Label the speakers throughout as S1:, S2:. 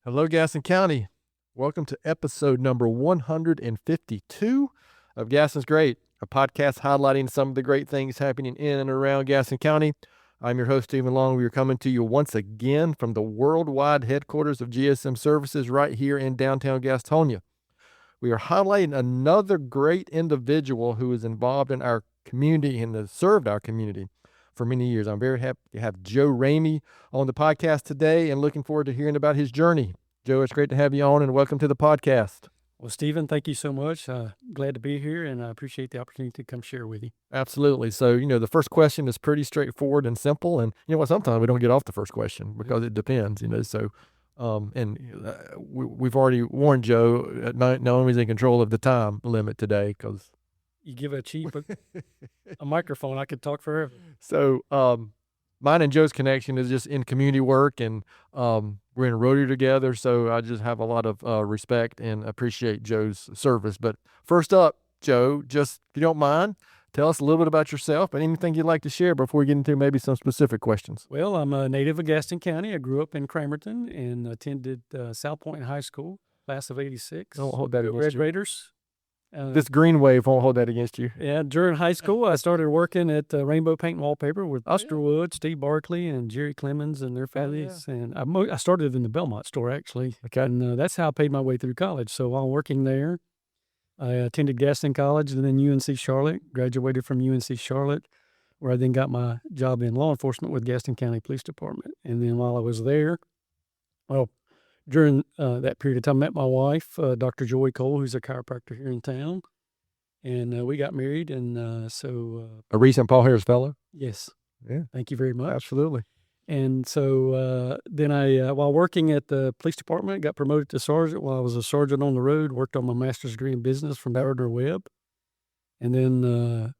S1: Hello, Gaston County. Welcome to episode number 152 of Gaston's Great, a podcast highlighting some of the great things happening in and around Gaston County. I'm your host, Stephen Long. We are coming to you once again from the worldwide headquarters of GSM Services right here in downtown Gastonia. We are highlighting another great individual who is involved in our community and has served our community for many years. I'm very happy to have Joe Ramey on the podcast today and looking forward to hearing about his journey. Joe, it's great to have you on and welcome to the podcast.
S2: Well, Stephen, thank you so much. Glad to be here, and I appreciate the opportunity to come share with you.
S1: Absolutely. So, the first question is pretty straightforward and simple. And you know what? Sometimes we don't get off the first question because it depends, So, we've already warned Joe, not only is he in control of the time limit today because
S2: you give a chief a microphone, I could talk forever.
S1: So, mine and Joe's connection is just in community work, and we're in Rotary together. So I just have a lot of respect and appreciate Joe's service. But first up, Joe, just if you don't mind, tell us a little bit about yourself and anything you'd like to share before we get into maybe some specific questions.
S2: Well, I'm a native of Gaston County. I grew up in Cramerton and attended South Point High School, class of '86.
S1: Don't hold that against
S2: Red
S1: you.
S2: Raiders.
S1: This green wave won't hold that against you.
S2: Yeah, during high school, I started working at Rainbow Paint and Wallpaper with Osterwood, Steve Barkley, and Jerry Clemens and their families. And I started in the Belmont store, actually.
S1: Okay.
S2: And that's how I paid my way through college. So while working there, I attended Gaston College and then UNC Charlotte, graduated from UNC Charlotte, where I then got my job in law enforcement with Gaston County Police Department. And then while I was there, during that period of time, I met my wife, Dr. Joy Cole, who's a chiropractor here in town. And we got married. And
S1: A recent Paul Harris fellow?
S2: Yes.
S1: Yeah.
S2: Thank you very much.
S1: Absolutely.
S2: And so then I, while working at the police department, got promoted to sergeant. While I was a sergeant on the road, worked on my master's degree in business from Gardner Webb. And then,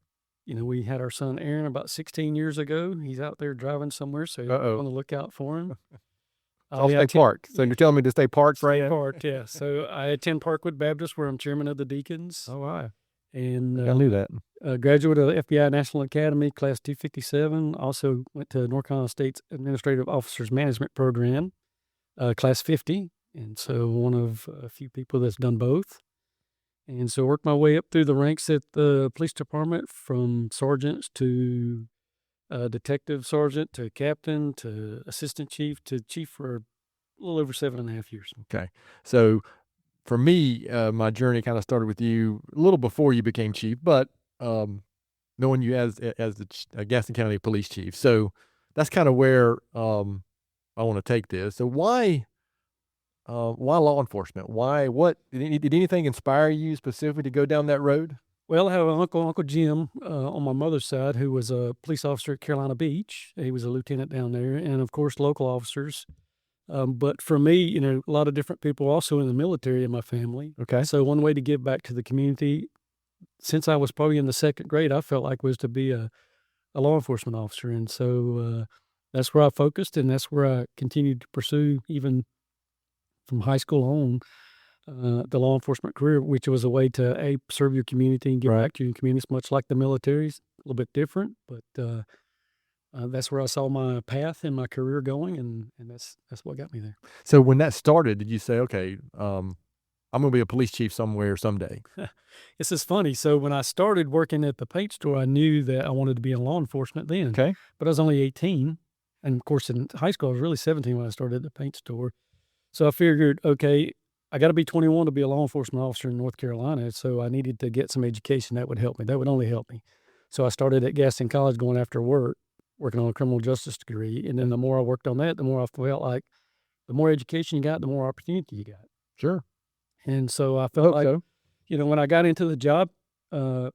S2: we had our son Aaron about 16 years ago. He's out there driving somewhere, so on the lookout for him.
S1: I'll stay parked. So you're telling me to stay parked right now?
S2: Parked, yeah. So I attend Parkwood Baptist, where I'm chairman of the deacons.
S1: Oh, wow.
S2: And
S1: I knew that.
S2: Graduate of the FBI National Academy, class 257. Also went to North Carolina State's Administrative Officers Management Program, class 50. And so one of a few people that's done both. And so worked my way up through the ranks at the police department from sergeants to detective sergeant to captain to assistant chief to chief for a little over 7.5 years.
S1: Okay. So for me, my journey kind of started with you a little before you became chief, but knowing you as the Gaston County Police Chief. So that's kind of where I want to take this. So why law enforcement? What did anything inspire you specifically to go down that road?
S2: Well, I have an Uncle Jim on my mother's side who was a police officer at Carolina Beach. He was a lieutenant down there, and of course local officers. But for me, a lot of different people also in the military in my family.
S1: Okay.
S2: So one way to give back to the community, since I was probably in the second grade, I felt like was to be a law enforcement officer. And so that's where I focused, and that's where I continued to pursue even from high school on, the law enforcement career, which was a way to serve your community and give back to your community, much like the military's, a little bit different, but that's where I saw my path and my career going, and that's what got me there.
S1: So when that started, did you say, okay, I'm going to be a police chief somewhere someday?
S2: This is funny. So when I started working at the paint store, I knew that I wanted to be in law enforcement then.
S1: Okay.
S2: But I was only 18. And of course, in high school, I was really 17 when I started at the paint store. So I figured, okay, I got to be 21 to be a law enforcement officer in North Carolina. So I needed to get some education that would help me. That would only help me. So I started at Gaston College going after work, working on a criminal justice degree. And then the more I worked on that, the more I felt like the more education you got, the more opportunity you got.
S1: Sure.
S2: And so I felt like, when I got into the job and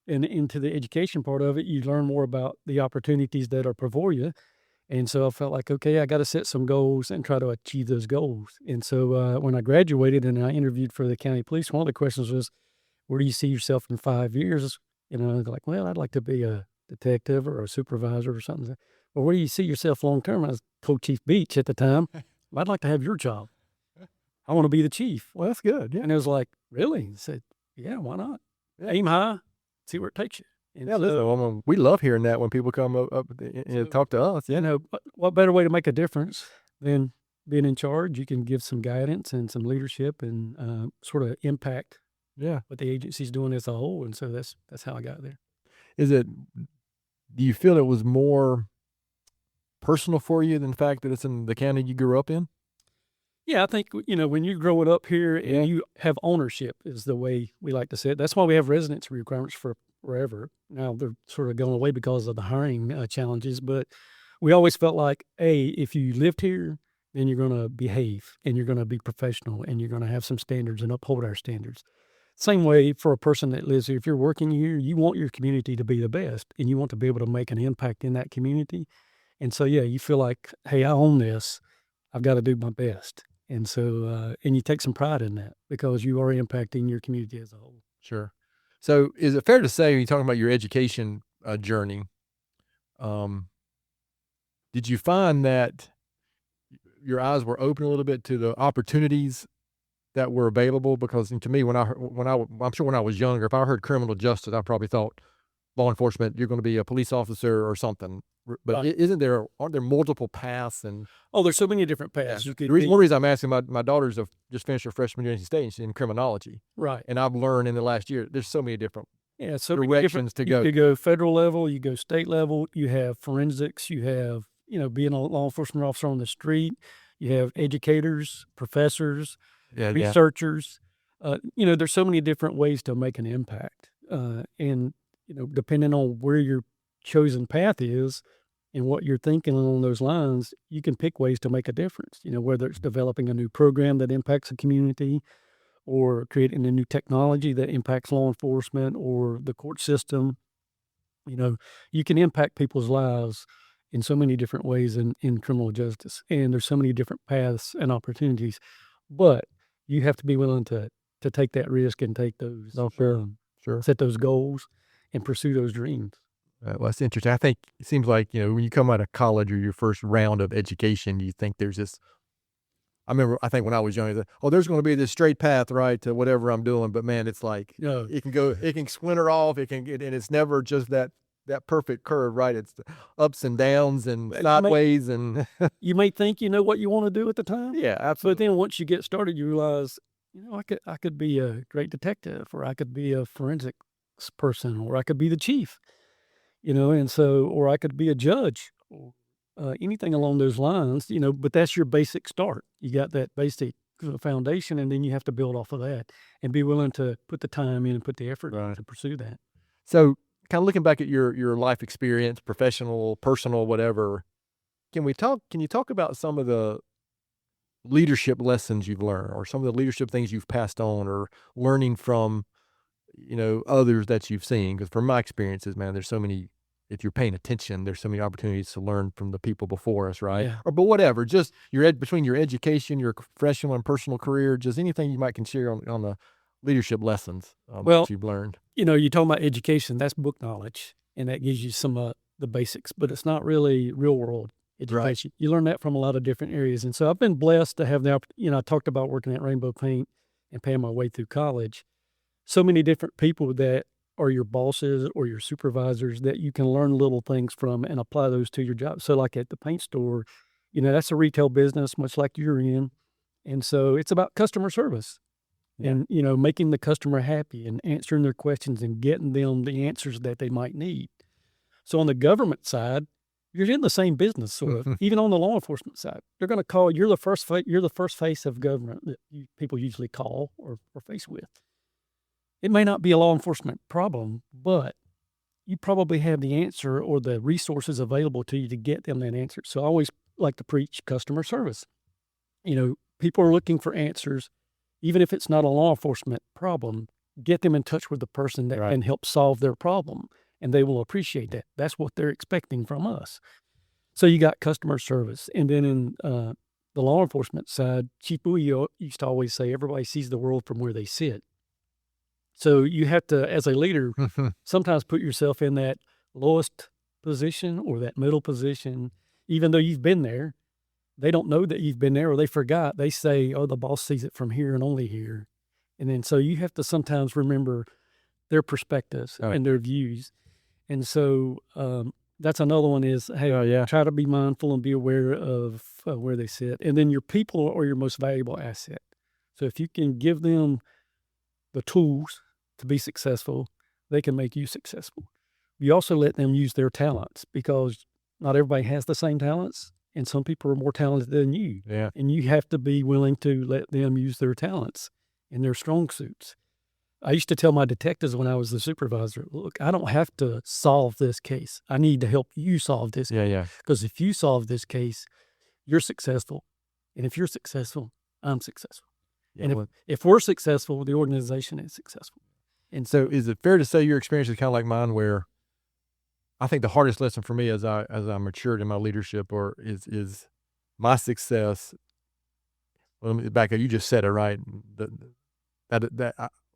S2: into the education part of it, you learn more about the opportunities that are before you. And so I felt like, okay, I got to set some goals and try to achieve those goals. And so when I graduated and I interviewed for the county police, one of the questions was, where do you see yourself in 5 years? I was like, well, I'd like to be a detective or a supervisor or something. Well, where do you see yourself long term? I was told Chief Beach at the time, I'd like to have your job. I want to be the chief.
S1: Well, that's good. Yeah.
S2: And it was like, really? I said, yeah, why not? Yeah. Aim high, see where it takes you.
S1: And listen, we love hearing that when people come up and talk to us.
S2: What better way to make a difference than being in charge, you can give some guidance and some leadership and sort of impact what the agency's doing as a whole. And so that's how I got there.
S1: Do you feel it was more personal for you than the fact that it's in the county you grew up in?
S2: Yeah, I think, when you're growing up here and you have ownership is the way we like to say it. That's why we have residency requirements for forever. Now they're sort of going away because of the hiring challenges, but we always felt like, hey, if you lived here, then you're going to behave and you're going to be professional and you're going to have some standards and uphold our standards. Same way for a person that lives here. If you're working here, you want your community to be the best and you want to be able to make an impact in that community. And so, you feel like, hey, I own this. I've got to do my best. And so, and you take some pride in that because you are impacting your community as a whole.
S1: Sure. So is it fair to say, when you're talking about your education journey, did you find that your eyes were open a little bit to the opportunities that were available? Because to me, I'm sure when I was younger, if I heard criminal justice, I probably thought law enforcement, you're going to be a police officer or something. But aren't there multiple paths? And
S2: there's so many different paths.
S1: Yeah. One reason I'm asking, my daughter's just finished her freshman year in state, and she's in criminology.
S2: Right.
S1: And I've learned in the last year, there's so many different
S2: so
S1: directions to go.
S2: You go federal level, you go state level, you have forensics, you have, being a law enforcement officer on the street, you have educators, professors, researchers. There's so many different ways to make an impact. And depending on where your chosen path is and what you're thinking along those lines, you can pick ways to make a difference, whether it's developing a new program that impacts a community or creating a new technology that impacts law enforcement or the court system. You can impact people's lives in so many different ways in criminal justice. And there's so many different paths and opportunities, but you have to be willing to take that risk and take those, set those goals and pursue those dreams.
S1: Well, that's interesting. I think it seems like, when you come out of college or your first round of education, you think there's this, I think when I was young, there's going to be this straight path, right, to whatever I'm doing. But man, it's like, it can splinter off. And it's never just that perfect curve, right? It's the ups and downs and sideways. And
S2: you may think you know what you want to do at the time.
S1: Yeah, absolutely.
S2: But then once you get started, you realize, I could be a great detective, or I could be a forensic person, or I could be the chief. And so, or I could be a judge, or anything along those lines, but that's your basic start. You got that basic foundation, and then you have to build off of that and be willing to put the time in and put the effort in to pursue that.
S1: So kind of looking back at your life experience, professional, personal, whatever, can you talk about some of the leadership lessons you've learned, or some of the leadership things you've passed on, or learning from, others that you've seen? Because from my experiences, man, there's so many, if you're paying attention, there's so many opportunities to learn from the people before us, right?
S2: Yeah.
S1: But whatever, just between your education, your professional and personal career, just anything you can share on the leadership lessons that you've learned.
S2: You're talking about education, that's book knowledge, and that gives you some the basics, but it's not really real world education. Right. You learn that from a lot of different areas. And so I've been blessed to have the opportunity. I talked about working at Rainbow Paint and paying my way through college. So many different people that are your bosses or your supervisors that you can learn little things from and apply those to your job. So like at the paint store, that's a retail business, much like you're in. And so it's about customer service and, making the customer happy and answering their questions and getting them the answers that they might need. So on the government side, you're in the same business, sort of. Even on the law enforcement side, they're going to call you're the first face of government that people usually call or face with. It may not be a law enforcement problem, but you probably have the answer or the resources available to you to get them that answer. So I always like to preach customer service. People are looking for answers, even if it's not a law enforcement problem. Get them in touch with the person that can help solve their problem. And they will appreciate that. That's what they're expecting from us. So you got customer service. And then in the law enforcement side, Chief Bowie used to always say, everybody sees the world from where they sit. So you have to, as a leader, sometimes put yourself in that lowest position or that middle position, even though you've been there. They don't know that you've been there, or they forgot. They say, the boss sees it from here and only here. And then so you have to sometimes remember their perspectives and their views. And so That's another one is, hey, try to be mindful and be aware of where they sit. And then your people are your most valuable asset. So if you can give them the tools to be successful, they can make you successful. You also let them use their talents, because not everybody has the same talents, and some people are more talented than you.
S1: Yeah.
S2: And you have to be willing to let them use their talents and their strong suits. I used to tell my detectives when I was the supervisor, look, I don't have to solve this case. I need to help you solve this.
S1: Yeah.
S2: Because if you solve this case, you're successful. And if you're successful, I'm successful.
S1: Yeah,
S2: and if we're successful, the organization is successful.
S1: And so is it fair to say your experience is kind of like mine, where I think the hardest lesson for me as I matured in my leadership is my success. Well, let me back up. You just said it right.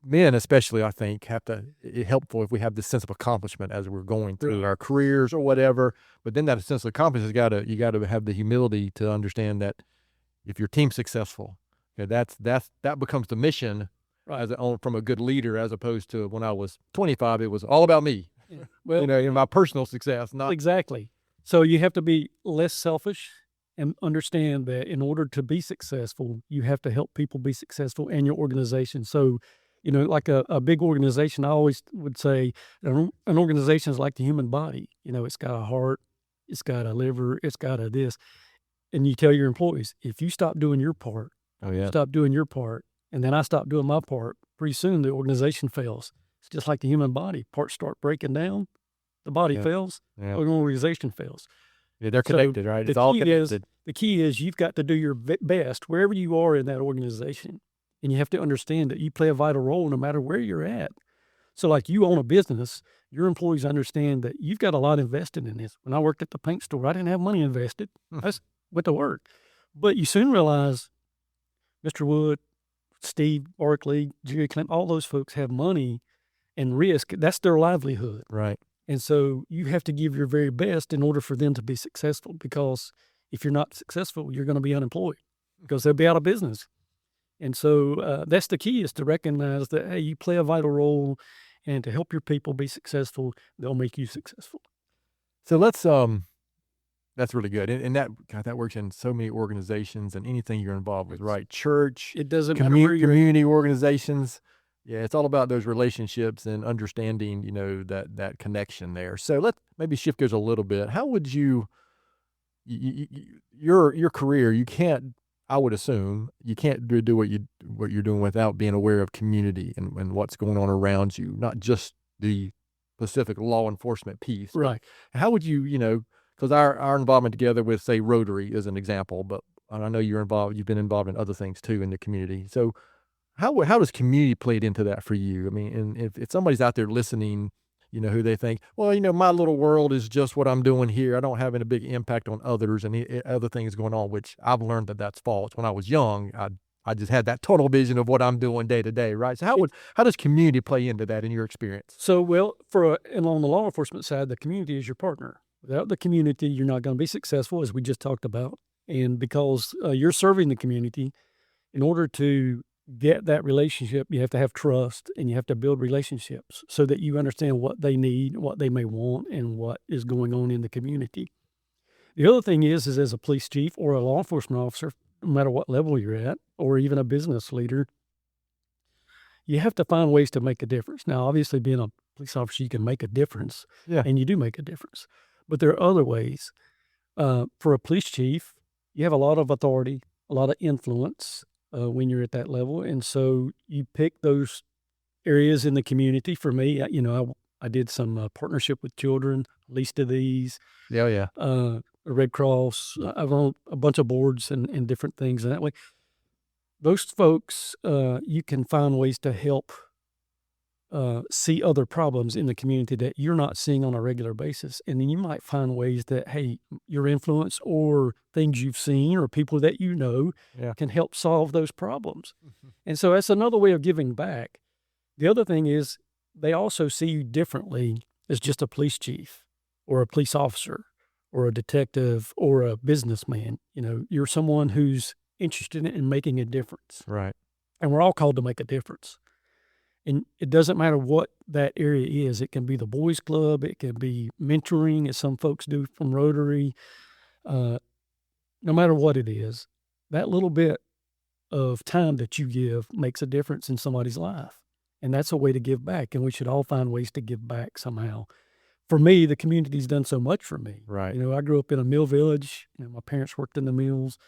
S1: Men especially, I think, it's helpful if we have this sense of accomplishment as we're going through our careers or whatever. But then that sense of accomplishment you got to have the humility to understand that if your team's successful, that becomes the mission, right, from a good leader, as opposed to when I was 25, it was all about me. Yeah. Well, in my personal success, not
S2: exactly. So you have to be less selfish and understand that in order to be successful, you have to help people be successful and your organization. So, like a big organization, I always would say an organization is like the human body. It's got a heart, it's got a liver, it's got a this. And you tell your employees, if you stop doing your part, stop doing your part, and then I stop doing my part, pretty soon the organization fails. It's just like the human body. Parts start breaking down, the body fails, the organization fails.
S1: Yeah, they're connected, right? It's all connected.
S2: The key is you've got to do your best wherever you are in that organization. And you have to understand that you play a vital role no matter where you're at. So like you own a business, your employees understand that you've got a lot invested in this. When I worked at the paint store, I didn't have money invested. I just went to work. But you soon realize Mr. Wood, Steve Barkley, Jerry Clem, all those folks have money and risk. That's their livelihood.
S1: Right.
S2: And so you have to give your very best in order for them to be successful, because if you're not successful, you're going to be unemployed because they'll be out of business. And so that's the key, is to recognize that, hey, you play a vital role, and to help your people be successful, they'll make you successful.
S1: So that's really good. And that works in so many organizations and anything you're involved with, right? Church,
S2: it doesn't matter where you're
S1: community organizations. Yeah, it's all about those relationships and understanding, that connection there. So let's maybe shift gears a little bit. How would your career, you can't, I would assume, you can't do what you're doing without being aware of community and what's going on around you, not just the specific law enforcement piece.
S2: Right.
S1: How would you, because our involvement together with, say, Rotary is an example, but I know you've been involved in other things too in the community. So how does community play into that for you? I mean, and if somebody's out there listening, who they think, well, my little world is just what I'm doing here. I don't have any big impact on others and other things going on, which I've learned that's false. When I was young, I just had that tunnel vision of what I'm doing day to day, right? So how does community play into that in your experience?
S2: So, well, and on the law enforcement side, the community is your partner. Without the community, you're not going to be successful, as we just talked about. And because you're serving the community, in order to get that relationship, you have to have trust, and you have to build relationships so that you understand what they need, what they may want, and what is going on in the community. The other thing is as a police chief or a law enforcement officer, no matter what level you're at, or even a business leader, you have to find ways to make a difference. Now, obviously, being a police officer, you can make a difference, and you do make a difference. But there are other ways. For a police chief, you have a lot of authority, a lot of influence when you're at that level. And so you pick those areas in the community. For me, I did some partnership with children, least of these.
S1: Yeah.
S2: Red Cross. I've on a bunch of boards and different things. And that way, those folks, you can find ways to help see other problems in the community that you're not seeing on a regular basis. And then you might find ways that, hey, your influence or things you've seen or people that can help solve those problems. Mm-hmm. And so that's another way of giving back. The other thing is they also see you differently as just a police chief or a police officer or a detective or a businessman. You're someone who's interested in making a difference.
S1: Right.
S2: And we're all called to make a difference. And it doesn't matter what that area is. It can be the boys club. It can be mentoring, as some folks do from Rotary. No matter what it is, that little bit of time that you give makes a difference in somebody's life. And that's a way to give back. And we should all find ways to give back somehow. For me, the community's done so much for me.
S1: Right.
S2: I grew up in a mill village. My parents worked in the mills,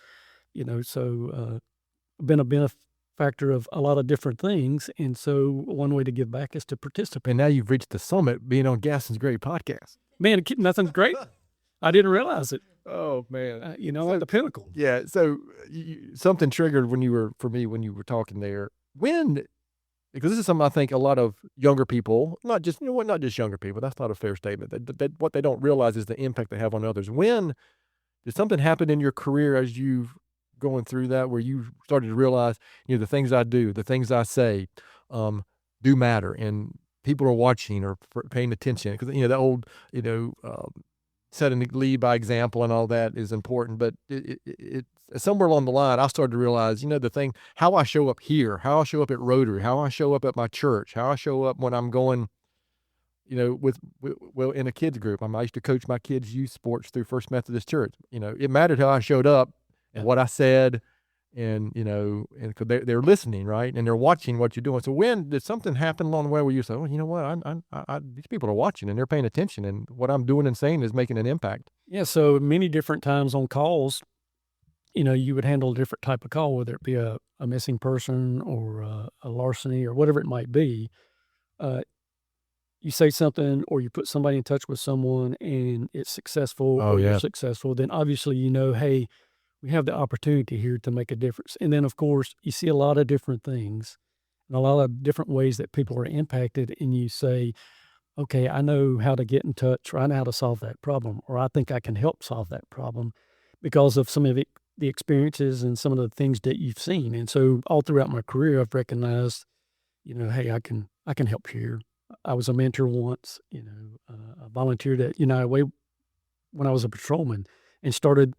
S2: so I've been a benefactor of a lot of different things. And so one way to give back is to participate.
S1: And now you've reached the summit being on Gaston's Great podcast.
S2: Man, nothing's great. I didn't realize it.
S1: Oh, man.
S2: At the pinnacle.
S1: Yeah. So something triggered when you were talking there. Because this is something I think a lot of younger people, not just younger people, that's not a fair statement. That what they don't realize is the impact they have on others. When did something happen in your career as you've going through that where you started to realize, the things I do, the things I say do matter, and people are watching or paying attention? Because, that old, setting the lead by example and all that is important. But it somewhere along the line, I started to realize, the thing, how I show up here, how I show up at Rotary, how I show up at my church, how I show up when I'm going, in a kids group. I used to coach my kids' youth sports through First Methodist Church. It mattered how I showed up and what I said, and, and cause they're listening, right? And they're watching what you're doing. So when did something happen along the way where you say, oh, you know what, these people are watching and they're paying attention, and what I'm doing and saying is making an impact?
S2: Yeah. So many different times on calls, you would handle a different type of call, whether it be a missing person or a larceny or whatever it might be. You say something or you put somebody in touch with someone and it's successful, or you're successful, then obviously, hey, we have the opportunity here to make a difference. And then, of course, you see a lot of different things and a lot of different ways that people are impacted. And you say, okay, I know how to get in touch, or I know how to solve that problem, or I think I can help solve that problem because of some of the experiences and some of the things that you've seen. And so all throughout my career, I've recognized, hey, I can help here. I was a mentor once, I volunteered at United Way when I was a patrolman, and started.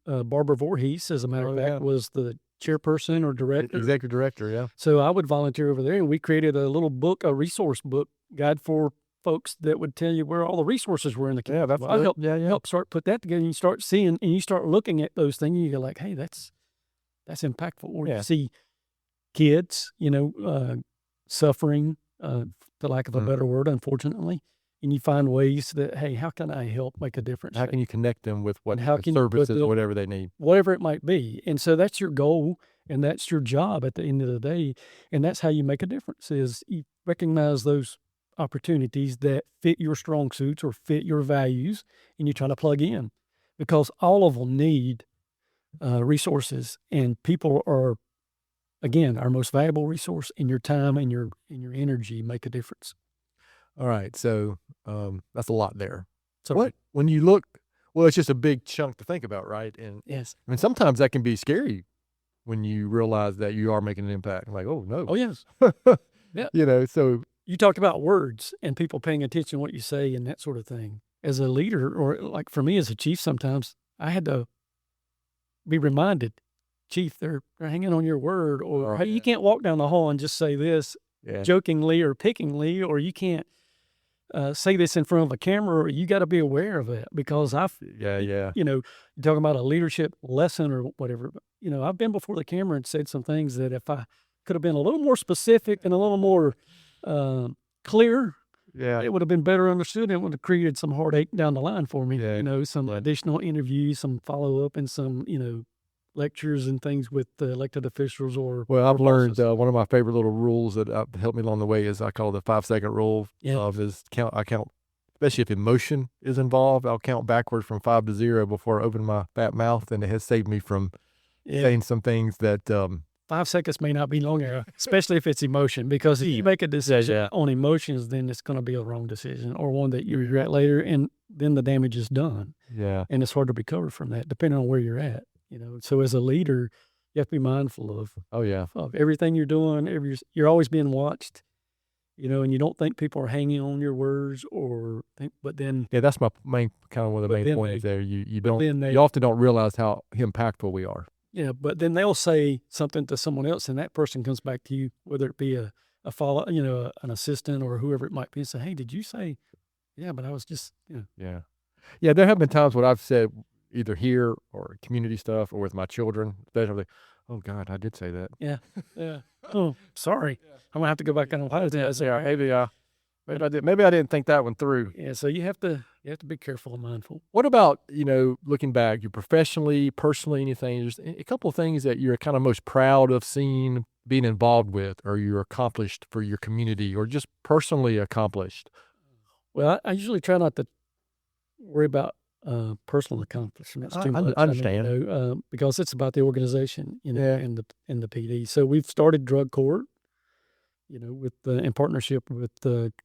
S2: Barbara Voorhees, as a matter of fact, was the chairperson or director.
S1: Executive director, yeah.
S2: So I would volunteer over there, and we created a little book, a resource book guide for folks that would tell you where all the resources were in the community.
S1: Yeah, that's good.
S2: I helped start put that together, and you start seeing, and you start looking at those things, and you go like, hey, that's impactful. Or you see kids, suffering, for lack of a better word, unfortunately. And you find ways that, hey, how can I help make a difference?
S1: How can you connect them with services, whatever they need?
S2: Whatever it might be. And so that's your goal, and that's your job at the end of the day. And that's how you make a difference, is you recognize those opportunities that fit your strong suits or fit your values, and you try to plug in. Because all of them need resources, and people are, again, our most valuable resource, and your time and your energy make a difference.
S1: All right. So that's a lot there.
S2: So
S1: when you look, it's just a big chunk to think about, right? And
S2: yes.
S1: I mean, sometimes that can be scary when you realize that you are making an impact. Like, oh, no.
S2: Oh, yes.
S1: Yeah. So
S2: you talked about words and people paying attention to what you say and that sort of thing. As a leader, or like for me as a chief, sometimes I had to be reminded, Chief, they're hanging on your word, or hey, you can't walk down the hall and just say this jokingly or pickingly, or you can't say this in front of a camera, or you got to be aware of it, because you're talking about a leadership lesson or whatever. I've been before the camera and said some things that if I could have been a little more specific and a little more clear, it would have been better understood. It would have created some heartache down the line for me. Some additional interviews, some follow up, and some lectures and things with elected officials
S1: I've learned one of my favorite little rules that helped me along the way is I call the 5-second rule is I count, especially if emotion is involved, I'll count backwards from 5 to 0 before I open my fat mouth, and it has saved me from saying some things that
S2: 5 seconds may not be long enough, especially if it's emotion, because if you make a decision on emotions, then it's going to be a wrong decision, or one that you regret later, and then the damage is done.
S1: Yeah.
S2: And it's hard to recover from that, depending on where you're at. So as a leader, you have to be mindful of everything you're doing. You're always being watched, and you don't think people are hanging on your words, but then
S1: that's my main kind of one of the main points there. You often don't realize how impactful we are.
S2: Yeah, but then they'll say something to someone else, and that person comes back to you, whether it be a a an assistant or whoever it might be and say, hey, did you say, yeah, but I was just,
S1: Yeah. Yeah, there have been times when I've said either here or community stuff or with my children, especially, oh God, I did say that.
S2: Yeah. Oh, sorry. I'm gonna have to go back and apologize.
S1: Yeah, say, maybe I didn't think that one through.
S2: Yeah, so you have to be careful and mindful.
S1: What about, looking back, you professionally, personally, anything, just a couple of things that you're kind of most proud of seeing, being involved with, or you're accomplished for your community, or just personally accomplished?
S2: Well, I usually try not to worry about personal accomplishments too much.
S1: I understand.
S2: Because it's about the organization,
S1: Yeah.
S2: and the PD. So we've started drug court, with in partnership with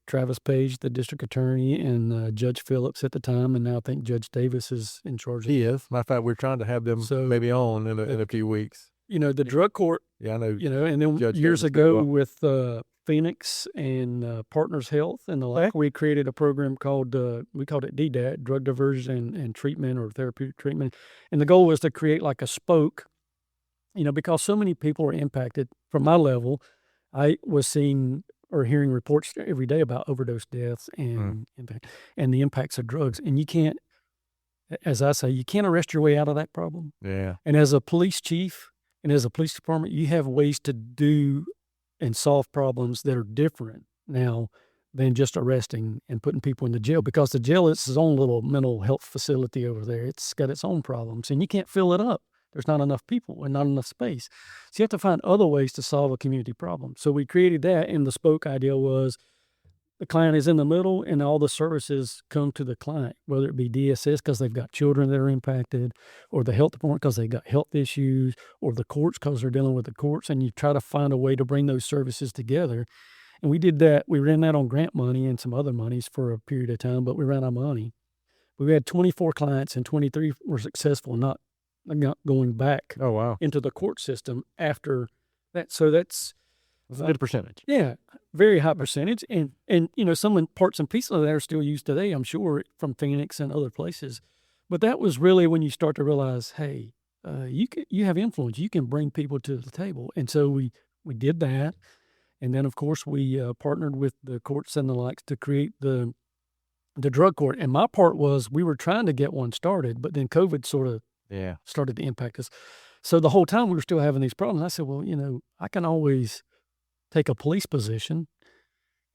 S2: Travis Page, the district attorney, and Judge Phillips at the time, and now I think Judge Davis is in charge.
S1: He is. Matter of fact, we're trying to have them maybe on in a few weeks.
S2: The drug court.
S1: Yeah, I know.
S2: And then
S1: Judge
S2: years
S1: Davis
S2: ago with Phoenix and Partners Health and the like, we created a program called we called it DDAT, Drug Diversion and Treatment, or Therapeutic Treatment, and the goal was to create like a spoke, because so many people are impacted. From my level, I was seeing or hearing reports every day about overdose deaths and impact and the impacts of drugs, and you can't, as I say, you can't arrest your way out of that problem.
S1: Yeah.
S2: And as a police chief and as a police department, you have ways to do and solve problems that are different now than just arresting and putting people in the jail, because the jail is its own little mental health facility over there. It's got its own problems, and you can't fill it up. There's not enough people and not enough space. So you have to find other ways to solve a community problem. So we created that, and the spoke idea was the client is in the middle and all the services come to the client, whether it be DSS because they've got children that are impacted, or the health department because they've got health issues, or the courts because they're dealing with the courts, and you try to find a way to bring those services together. And we did that. We ran that on grant money and some other monies for a period of time, but we ran out of money. We had 24 clients and 23 were successful, not going back into the court system after that. So that's
S1: a good percentage.
S2: Yeah, very high percentage. And some parts and pieces of that are still used today, I'm sure, from Phoenix and other places. But that was really when you start to realize, hey, you have influence. You can bring people to the table. And so we did that. And then, of course, we partnered with the courts and the likes to create the drug court. And my part was we were trying to get one started, but then COVID sort of started to impact us. So the whole time we were still having these problems. I said, well, I can always take a police position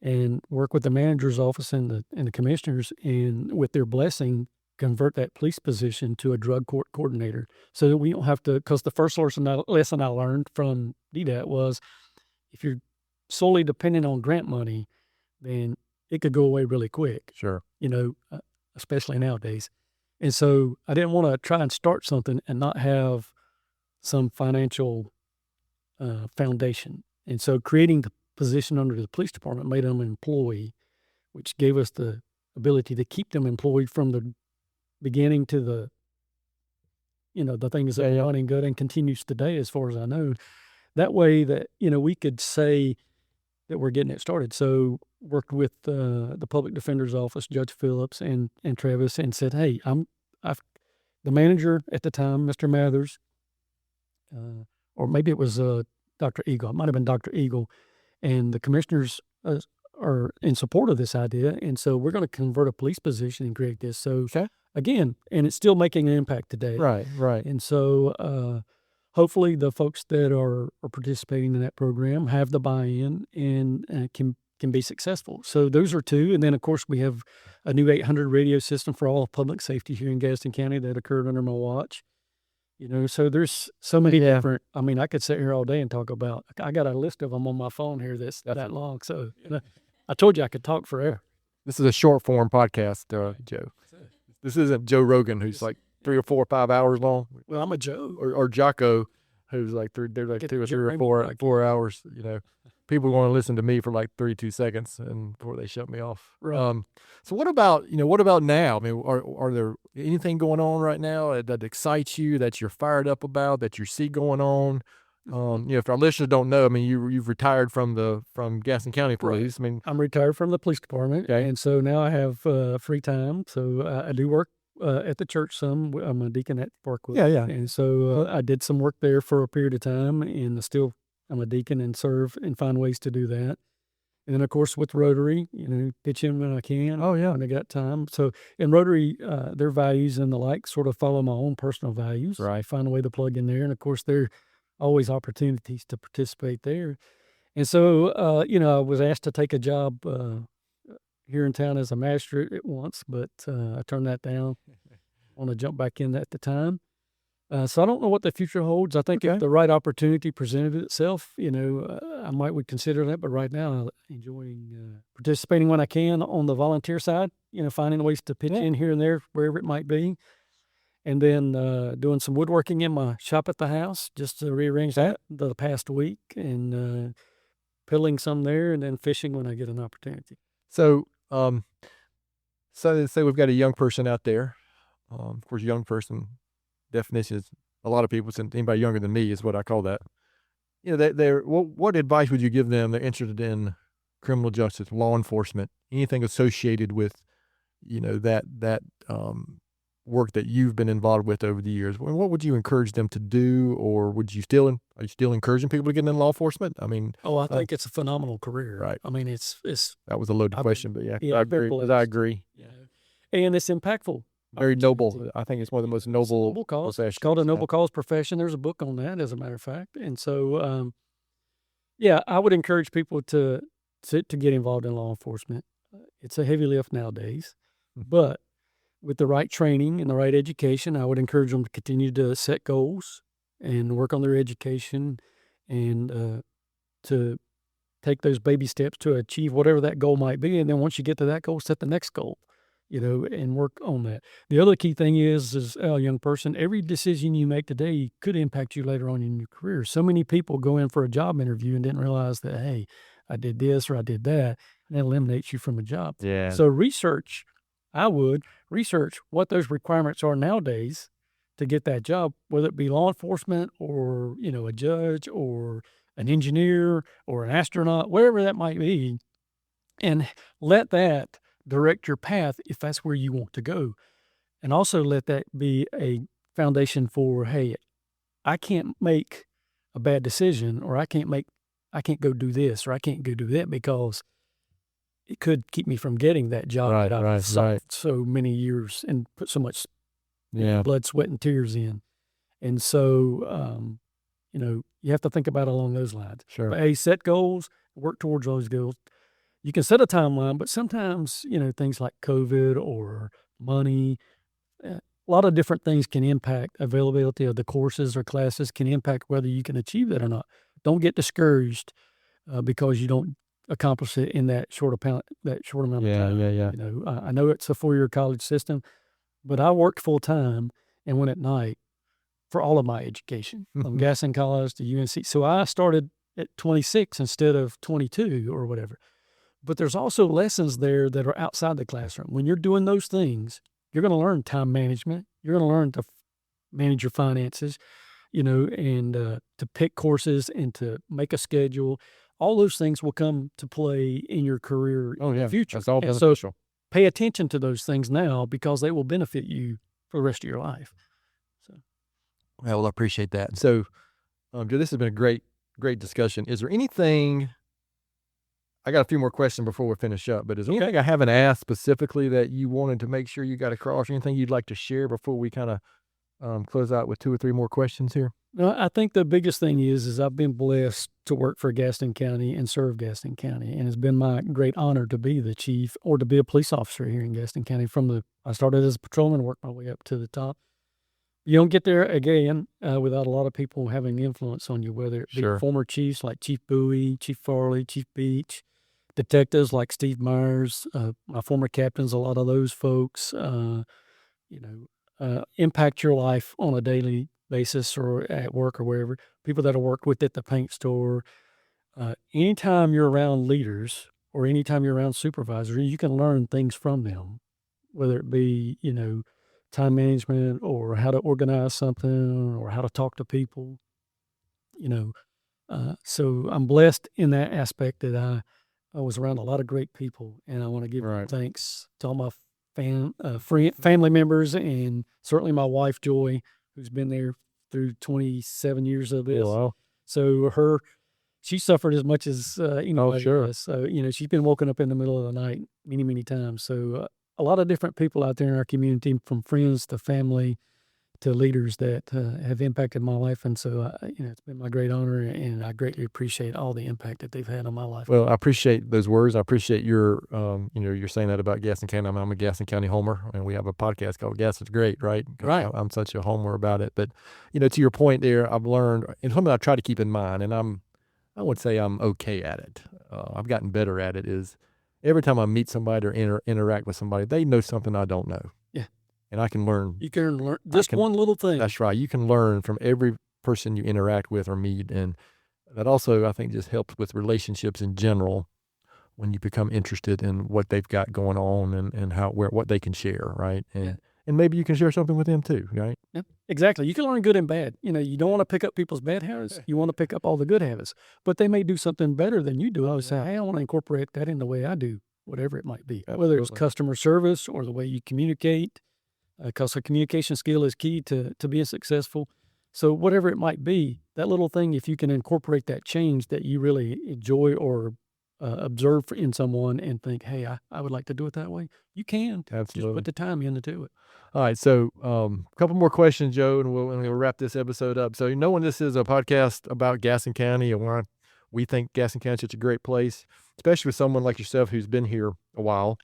S2: and work with the manager's office and the commissioners, and with their blessing, convert that police position to a drug court coordinator, so that we don't have to, because the first lesson I learned from DDAT was if you're solely dependent on grant money, then it could go away really quick.
S1: Sure.
S2: Especially nowadays. And so I didn't want to try and start something and not have some financial foundation. And so creating the position under the police department made them an employee, which gave us the ability to keep them employed from the beginning to the things that are running good and continues today, as far as I know. That way that, we could say that we're getting it started. So worked with the public defender's office, Judge Phillips and Travis, and said, hey, the manager at the time, Mr. Mathers, or maybe it was Dr. Eagle. It might have been Dr. Eagle. And the commissioners are in support of this idea. And so we're going to convert a police position and create this. So again, and it's still making an impact today.
S1: Right.
S2: And so hopefully the folks that are participating in that program have the buy-in and can be successful. So those are two. And then, of course, we have a new 800 radio system for all of public safety here in Gaston County that occurred under my watch. So there's so many different, I could sit here all day and talk about, I got a list of them on my phone here that's that long. So I told you I could talk forever.
S1: This is a short form podcast, Joe. This isn't Joe Rogan, who's like 3 or 4 or 5 hours long.
S2: Well, I'm a Joe.
S1: Or Jocko, who's like they're like 2 or 3 or 4 hours. People are going to listen to me for like 32 seconds and before they shut me off.
S2: Right.
S1: So what about now? Are there anything going on right now that excites you, that you're fired up about, that you see going on? If our listeners don't know, you've retired from Gaston County Police.
S2: Right. I'm retired from the police department, and so now I have free time. So I do work at the church some. I'm a deacon at Parkwood.
S1: Yeah.
S2: And so I did some work there for a period of time, and I'm a deacon and serve and find ways to do that. And then, of course, with Rotary, pitch in when I can.
S1: Oh, yeah.
S2: When I got time. So in Rotary, their values and the like sort of follow my own personal values.
S1: Right.
S2: Find a way to plug in there. And, of course, there are always opportunities to participate there. And so, I was asked to take a job here in town as a magistrate at once, but I turned that down. I want to jump back in at the time. So I don't know what the future holds. I think if the right opportunity presented itself, I would consider that. But right now, I'm enjoying participating when I can on the volunteer side, finding ways to pitch in here and there, wherever it might be. And then doing some woodworking in my shop at the house just to rearrange that the past week, and piddling some there, and then fishing when I get an opportunity.
S1: So, so say we've got a young person out there. Of course, young person definition is a lot of people, since anybody younger than me is what I call that. What advice would you give them? They're interested in criminal justice, law enforcement, anything associated with, that work that you've been involved with over the years. What would you encourage them to do, or are you still encouraging people to get in law enforcement? I mean,
S2: I think it's a phenomenal career.
S1: Right.
S2: I mean, it's
S1: that was a loaded question, but
S2: yeah,
S1: I agree.
S2: And it's impactful.
S1: Very noble. I think it's one of the most noble
S2: cause.
S1: professions.
S2: It's called a noble cause profession. There's a book on that, as a matter of fact. And so, I would encourage people to get involved in law enforcement. It's a heavy lift nowadays, but with the right training and the right education, I would encourage them to continue to set goals and work on their education, and to take those baby steps to achieve whatever that goal might be. And then once you get to that goal, set the next goal, and work on that. The other key thing is a young person, every decision you make today could impact you later on in your career. So many people go in for a job interview and didn't realize that, hey, I did this or I did that, and that eliminates you from a job.
S1: Yeah.
S2: So I would research what those requirements are nowadays to get that job, whether it be law enforcement or, a judge or an engineer or an astronaut, wherever that might be, and let that direct your path if that's where you want to go. And also let that be a foundation for, hey, I can't make a bad decision, or I can't go do this, or I can't go do that, because it could keep me from getting that job that I've sought so many years and put so much blood, sweat, and tears in. And so, you have to think about it along those lines.
S1: Sure.
S2: But, hey, set goals, work towards those goals. You can set a timeline, but sometimes, things like COVID or money, a lot of different things can impact availability of the courses or classes, can impact whether you can achieve that or not. Don't get discouraged because you don't accomplish it in that short amount of time.
S1: Yeah.
S2: I know it's a 4-year college system, but I worked full time and went at night for all of my education, from Gaston College to UNC. So I started at 26 instead of 22 or whatever. But there's also lessons there that are outside the classroom. When you're doing those things, you're going to learn time management. You're going to learn to manage your finances, and to pick courses and to make a schedule. All those things will come to play in your career in the future.
S1: That's all beneficial.
S2: So pay attention to those things now, because they will benefit you for the rest of your life. So,
S1: well, I appreciate that. So, Joe, this has been a great discussion. Is there anything? I got a few more questions before we finish up, but is there anything I haven't asked specifically that you wanted to make sure you got across, or anything you'd like to share before we kind of close out with 2 or 3 more questions here?
S2: No, I think the biggest thing is I've been blessed to work for Gaston County and serve Gaston County, and it's been my great honor to be the chief or to be a police officer here in Gaston County. I started as a patrolman and worked my way up to the top. You don't get there again without a lot of people having influence on you, whether it be former chiefs like Chief Bowie, Chief Farley, Chief Beach, detectives like Steve Myers, my former captains, a lot of those folks, impact your life on a daily basis or at work or wherever. People that I worked with at the paint store. Anytime you're around leaders or anytime you're around supervisors, you can learn things from them, whether it be, time management or how to organize something or how to talk to people, So I'm blessed in that aspect that I was around a lot of great people, and I want to give thanks to all my family members, and certainly my wife, Joy, who's been there through 27 years of this.
S1: Wow.
S2: So her she suffered as much as anybody
S1: sure.
S2: does. So, she's been woken up in the middle of the night many, many times. So a lot of different people out there in our community, from friends to family to leaders that have impacted my life. And so, it's been my great honor, and I greatly appreciate all the impact that they've had on my life.
S1: Well, I appreciate those words. I appreciate your, you're saying that about Gaston County. I'm a Gaston County homer, and we have a podcast called Gaston's Great, right?
S2: Right.
S1: I'm such a homer about it. But, to your point there, I've learned, and something I try to keep in mind, and I would say I'm okay at it. I've gotten better at it, is every time I meet somebody or interact with somebody, they know something I don't know.
S2: Yeah.
S1: And I can learn.
S2: You can learn just one little thing.
S1: That's right. You can learn from every person you interact with or meet. And that also, I think, just helps with relationships in general when you become interested in what they've got going on and what they can share, right? And maybe you can share something with them too, right?
S2: Yeah, exactly. You can learn good and bad. You don't want to pick up people's bad habits. You want to pick up all the good habits. But they may do something better than you do. I would say, hey, I want to incorporate that in the way I do, whatever it might be.
S1: Absolutely.
S2: Whether it's customer service or the way you communicate, because a communication skill is key to being successful. So whatever it might be, that little thing, if you can incorporate that change that you really enjoy or observe in someone and think, hey, I would like to do it that way, you can.
S1: Absolutely.
S2: Just put the time into it.
S1: All right, so a couple more questions, Joe, and we'll wrap this episode up. So, knowing this is a podcast about Gaston County and why we think Gaston County is such a great place, especially with someone like yourself who's been here a while,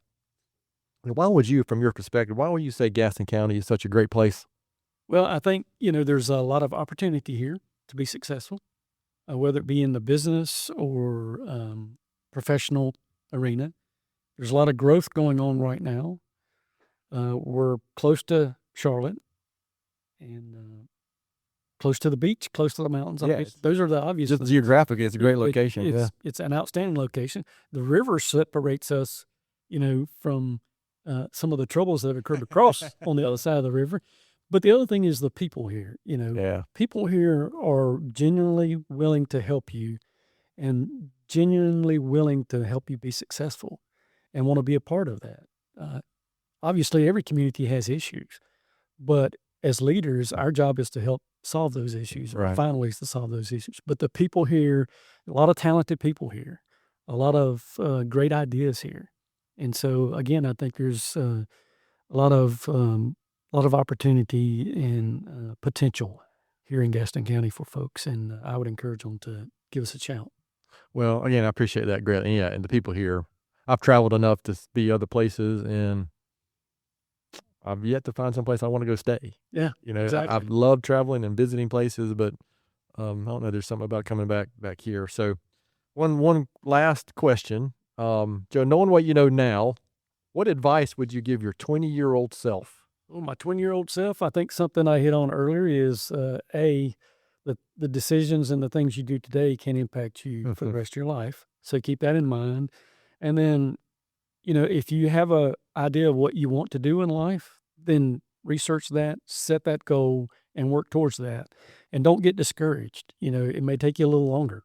S1: why would you, from your perspective, why would you say Gaston County is such a great place?
S2: Well, I think, there's a lot of opportunity here to be successful, whether it be in the business or professional arena. There's a lot of growth going on right now. We're close to Charlotte and close to the beach, close to the mountains.
S1: Yeah,
S2: those are the obvious.
S1: Just geographically, it's a great location.
S2: It's an outstanding location. The river separates us, from some of the troubles that have occurred across on the other side of the river. But the other thing is the people here. People here are genuinely willing to help you and genuinely willing to help you be successful and want to be a part of that. Obviously, every community has issues, but as leaders, our job is to help solve those issues or find ways to solve those issues. But the people here, a lot of talented people here, a lot of great ideas here. And so, again, I think there's a lot of opportunity and potential here in Gaston County for folks, and I would encourage them to give us a shout.
S1: Well, again, I appreciate that greatly. Yeah, and the people here, I've traveled enough to be other places, and I've yet to find someplace I want to go stay.
S2: Yeah, exactly.
S1: I've loved traveling and visiting places, but I don't know. There's something about coming back here. So, one last question, Joe. Knowing what you know now, what advice would you give your 20-year-old self?
S2: Well, my 20-year-old self, I think something I hit on earlier is the decisions and the things you do today can impact you for the rest of your life. So keep that in mind. And then, if you have an idea of what you want to do in life, then research that, set that goal, and work towards that. And don't get discouraged. It may take you a little longer.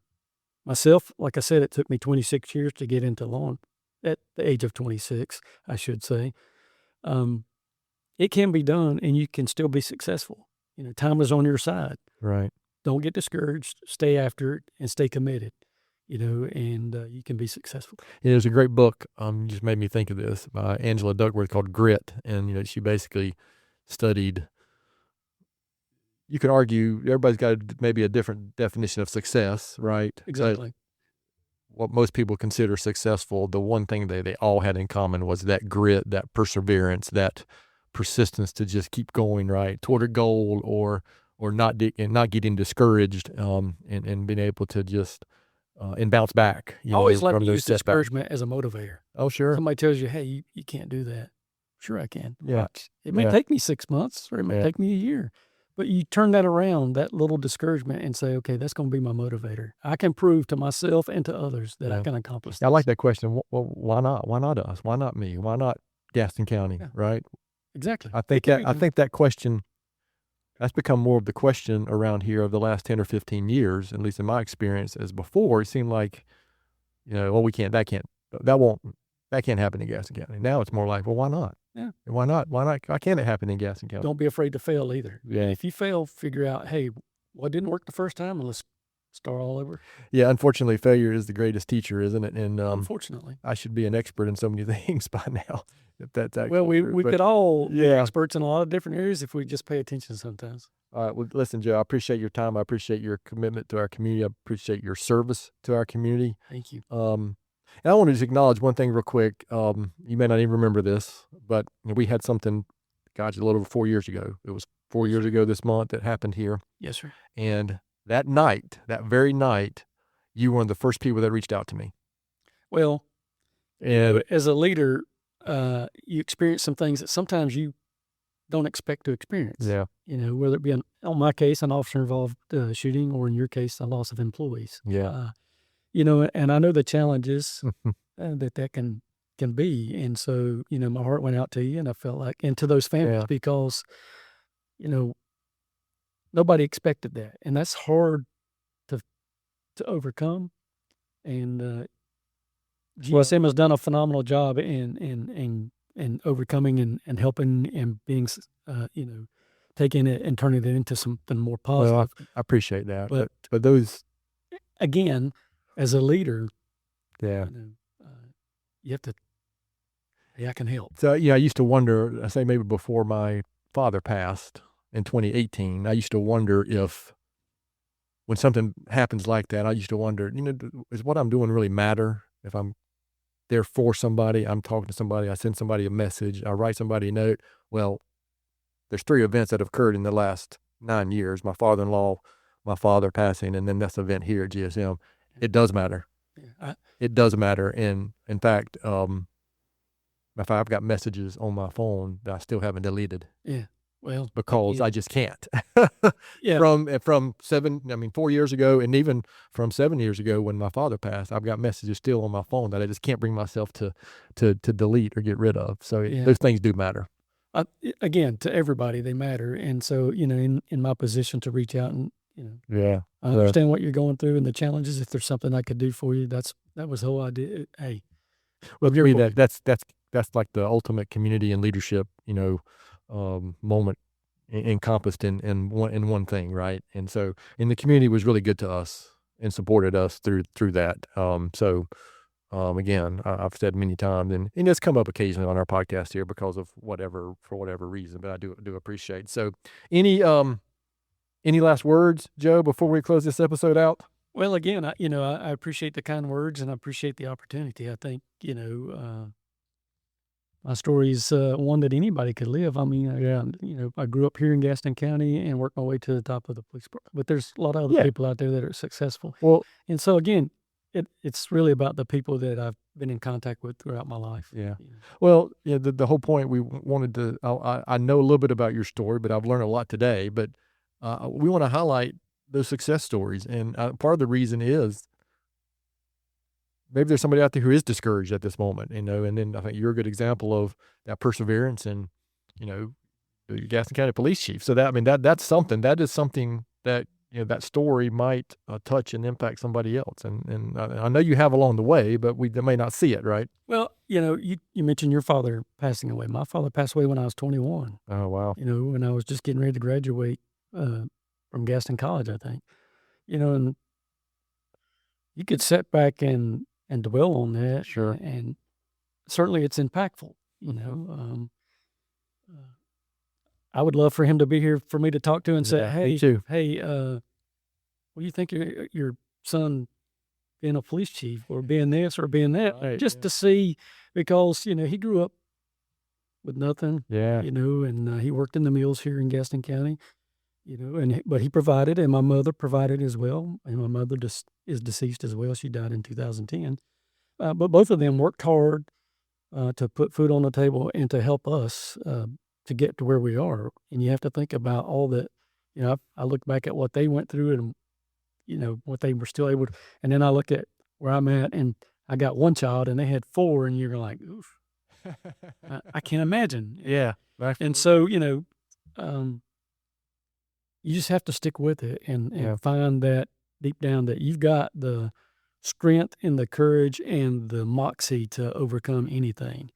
S2: Myself, like I said, it took me 26 years to get into law at the age of 26, I should say. It can be done, and you can still be successful. Time is on your side.
S1: Right.
S2: Don't get discouraged. Stay after it and stay committed. And you can be successful.
S1: Yeah, there's a great book. Just made me think of this by Angela Duckworth called Grit, and she basically studied. You could argue everybody's got maybe a different definition of success, right?
S2: Exactly.
S1: What most people consider successful, the one thing they all had in common was that grit, that perseverance, that persistence to just keep going right toward a goal, or not getting discouraged, and being able to just and bounce back.
S2: I always like to use discouragement as a motivator.
S1: Oh, sure.
S2: Somebody tells you, hey, you can't do that. Sure I can.
S1: Yeah.
S2: Watch. It may take me 6 months, or it may take me a year. But you turn that around, that little discouragement, and say, okay, that's going to be my motivator. I can prove to myself and to others that I can accomplish this.
S1: I like that question. Well, why not? Why not us? Why not me? Why not Gaston County, right?
S2: Exactly.
S1: I think that question, that's become more of the question around here of the last 10 or 15 years, at least in my experience, as before. It seemed like, we can't, that can't happen in Gaston County. Now it's more like, well, why not?
S2: Yeah.
S1: Why not? Why can't it happen in Gaston County?
S2: Don't be afraid to fail either.
S1: Yeah.
S2: If you fail, figure out, hey, what didn't work the first time, and let's start all over.
S1: Yeah, unfortunately, failure is the greatest teacher, isn't it? And
S2: Unfortunately.
S1: I should be an expert in so many things by now, if that's actually
S2: Well, we
S1: true. But
S2: could all be
S1: yeah.
S2: experts in a lot of different areas if we just pay attention sometimes.
S1: All right. Well, listen, Joe, I appreciate your time. I appreciate your commitment to our community. I appreciate your service to our community.
S2: Thank you.
S1: And I want to just acknowledge one thing real quick. You may not even remember this, but we had something, gosh, a little over 4 years ago. It was 4 years ago this month that happened here.
S2: Yes, sir.
S1: And that night, that very night, you were one of the first people that reached out to me.
S2: Well,
S1: And
S2: as a leader, you experience some things that sometimes you don't expect to experience.
S1: yeah,
S2: Whether it be, on my case, an officer-involved shooting, or in your case, a loss of employees.
S1: yeah.
S2: And I know the challenges that can be. And so, my heart went out to you, and I felt like, and to those families,
S1: Yeah.
S2: because, nobody expected that. And that's hard to overcome. And GSM has done a phenomenal job in overcoming and helping and being, taking it and turning it into something more positive.
S1: Well, I appreciate that.
S2: But
S1: those,
S2: again, as a leader,
S1: yeah.
S2: you have to, hey, I can help.
S1: So, I used to wonder, I say maybe before my father passed in 2018, I used to wonder if, when something happens like that, I used to wonder, does what I'm doing really matter? If I'm there for somebody, I'm talking to somebody, I send somebody a message, I write somebody a note. Well, there's 3 events that have occurred in the last 9 years: my father-in-law, my father passing, and then this event here at GSM. It does matter.
S2: Yeah,
S1: It does matter. And in fact, I've got messages on my phone that I still haven't deleted.
S2: Yeah. Well,
S1: because I just can't.
S2: Yeah.
S1: From 4 years ago, and even from 7 years ago when my father passed, I've got messages still on my phone that I just can't bring myself to delete or get rid of. So those things do matter.
S2: Again, to everybody, they matter. And so, in my position to reach out and,
S1: Yeah.
S2: I understand what you're going through and the challenges. If there's something I could do for you, that was the whole idea. Hey,
S1: Well, to me, that's like the ultimate community and leadership, moment encompassed in one thing, right? And so, and the community was really good to us and supported us through that. Again, I've said many times, and it's come up occasionally on our podcast here because of for whatever reason, but I do appreciate. So, any last words, Joe, before we close this episode out?
S2: Well, again, I appreciate the kind words, and I appreciate the opportunity. I think, my story is one that anybody could live. I mean, I grew up here in Gaston County and worked my way to the top of the police department. But there's a lot of other people out there that are successful.
S1: Well,
S2: and so again, it's really about the people that I've been in contact with throughout my life.
S1: Yeah. Well, the whole point we wanted to, I know a little bit about your story, but I've learned a lot today. But we want to highlight those success stories. And part of the reason is maybe there's somebody out there who is discouraged at this moment, and then I think you're a good example of that perseverance and, the Gaston County Police Chief. So that's something that, that story might touch and impact somebody else. And I know you have along the way, but they may not see it, right?
S2: Well, you mentioned your father passing away. My father passed away when I was 21.
S1: Oh, wow.
S2: When I was just getting ready to graduate from Gaston College, I think. And you could sit back and dwell on that.
S1: Sure.
S2: And certainly it's impactful, I would love for him to be here for me to talk to and say,
S1: me too.
S2: Hey, what do you think your son being a police chief or being this or being that?
S1: Right,
S2: just to see, because, he grew up with nothing,
S1: Yeah.
S2: And he worked in the mills here in Gaston County, but he provided, and my mother provided as well. And my mother is deceased as well. She died in 2010. But both of them worked hard to put food on the table and to help us to get to where we are. And you have to think about all that, I look back at what they went through and, what they were still able to, and then I look at where I'm at, and I got one child and they had 4, and you're like, oof, I can't imagine.
S1: Yeah.
S2: And so, you just have to stick with it and find that deep down that you've got the strength and the courage and the moxie to overcome anything.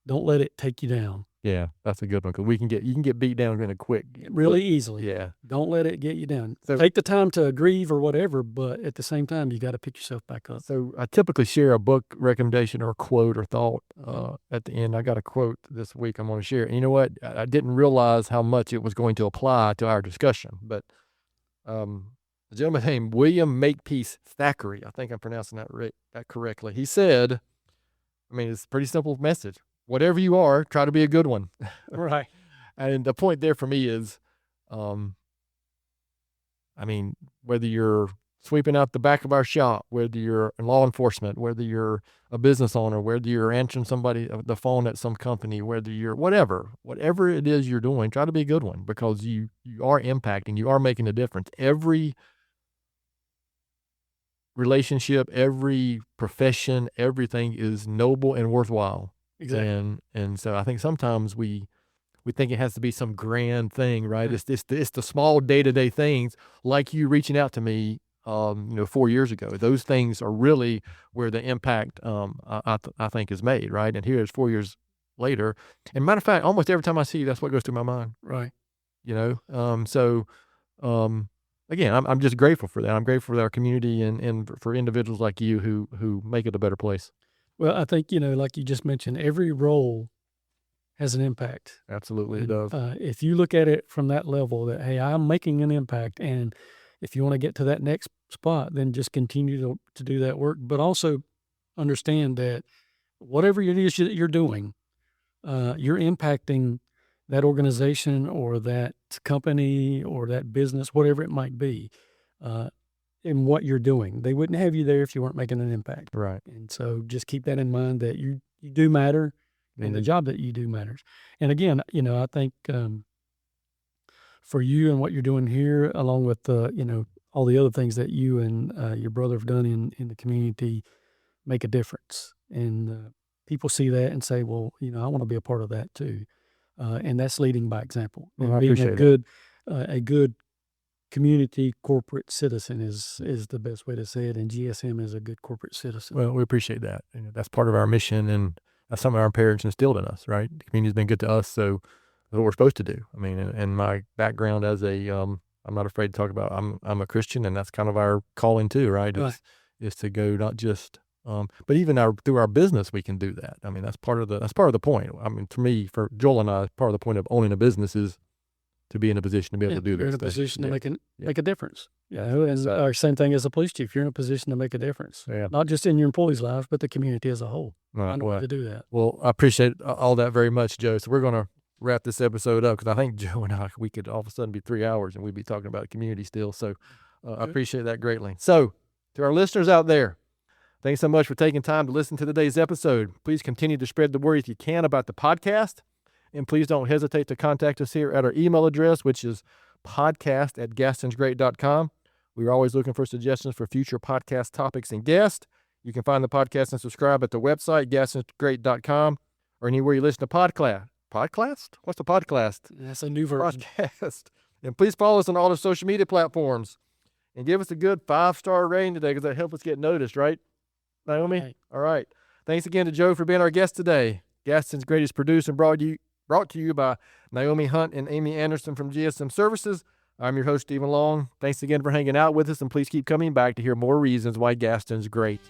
S2: Don't let it take you down.
S1: Yeah, that's a good one because you can get beat down in a quick,
S2: really easily.
S1: Yeah.
S2: Don't let it get you down.
S1: So-
S2: Take the time to grieve or whatever, but at the same time, you got to pick yourself back up.
S1: So I typically share a book recommendation or a quote or thought at the end. I got a quote this week I'm going to share. And you know what? I didn't realize how much it was going to apply to our discussion. But a gentleman named William Makepeace Thackeray, I think I'm pronouncing that correctly. He said, I mean, it's a pretty simple message. Whatever you are, try to be a good one.
S2: Right.
S1: And the point there for me is, I mean, whether you're sweeping out the back of our shop, whether you're in law enforcement, whether you're a business owner, whether you're answering somebody the phone at some company, whether you're whatever it is you're doing, try to be a good one because you are impacting, you are making a difference. Every relationship, every profession, everything is noble and worthwhile.
S2: Exactly.
S1: And so I think sometimes we think it has to be some grand thing, right? It's the small day-to-day things like you reaching out to me, 4 years ago. Those things are really where the impact, I think is made, right? And here it's 4 years later. And matter of fact, almost every time I see you, that's what goes through my mind.
S2: Right.
S1: Again, I'm just grateful for that. I'm grateful for our community and for individuals like you who make it a better place.
S2: Well, I think, like you just mentioned, every role has an impact.
S1: Absolutely, it does.
S2: If you look at it from that level that, hey, I'm making an impact, and if you want to get to that next spot, then just continue to do that work. But also understand that whatever it is that you're doing, you're impacting that organization or that company or that business, whatever it might be, in what you're doing. They wouldn't have you there if you weren't making an impact.
S1: Right.
S2: And so just keep that in mind that you do matter. And the job that you do matters. And again, I think for you and what you're doing here, along with all the other things that you and your brother have done in the community, make a difference. And people see that and say, well, I want to be a part of that too. And that's leading by example.
S1: Well,
S2: and
S1: I
S2: being
S1: appreciate
S2: a good community corporate citizen is the best way to say it. And GSM is a good corporate citizen.
S1: Well, we appreciate that. That's part of our mission, and that's something our parents instilled in us, right? The community's been good to us, so that's what we're supposed to do. I mean, and my background as I'm not afraid to talk about, I'm a Christian, and that's kind of our calling too, right? Is to go not just, but even through our business, we can do that. I mean, that's part of the point. I mean, to me, for Joel and I, part of the point of owning a business is to be in a position to be able to do this.
S2: You're in a position to make a difference. And same thing as a police chief. You're in a position to make a difference. Yeah. Not just in your employees' lives, but the community as a whole. I know how to do that.
S1: Well, I appreciate all that very much, Joe. So we're going to wrap this episode up because I think Joe and I, we could all of a sudden be 3 hours and we'd be talking about community still. So I appreciate that greatly. So to our listeners out there, thanks so much for taking time to listen to today's episode. Please continue to spread the word if you can about the podcast. And please don't hesitate to contact us here at our email address, which is podcast@gastonsgreat.com. We're always looking for suggestions for future podcast topics and guests. You can find the podcast and subscribe at the website, gastonsgreat.com, or anywhere you listen to podcast. Podcast? What's a podcast?
S2: That's a new version.
S1: Podcast. And please follow us on all the social media platforms. And give us a good 5-star rating today because that helps us get noticed, right, Naomi?
S2: Right.
S1: All right. Thanks again to Joe for being our guest today. Gaston's Great is produced and brought to you by Naomi Hunt and Amy Anderson from GSM Services. I'm your host, Stephen Long. Thanks again for hanging out with us, and please keep coming back to hear more reasons why Gaston's great.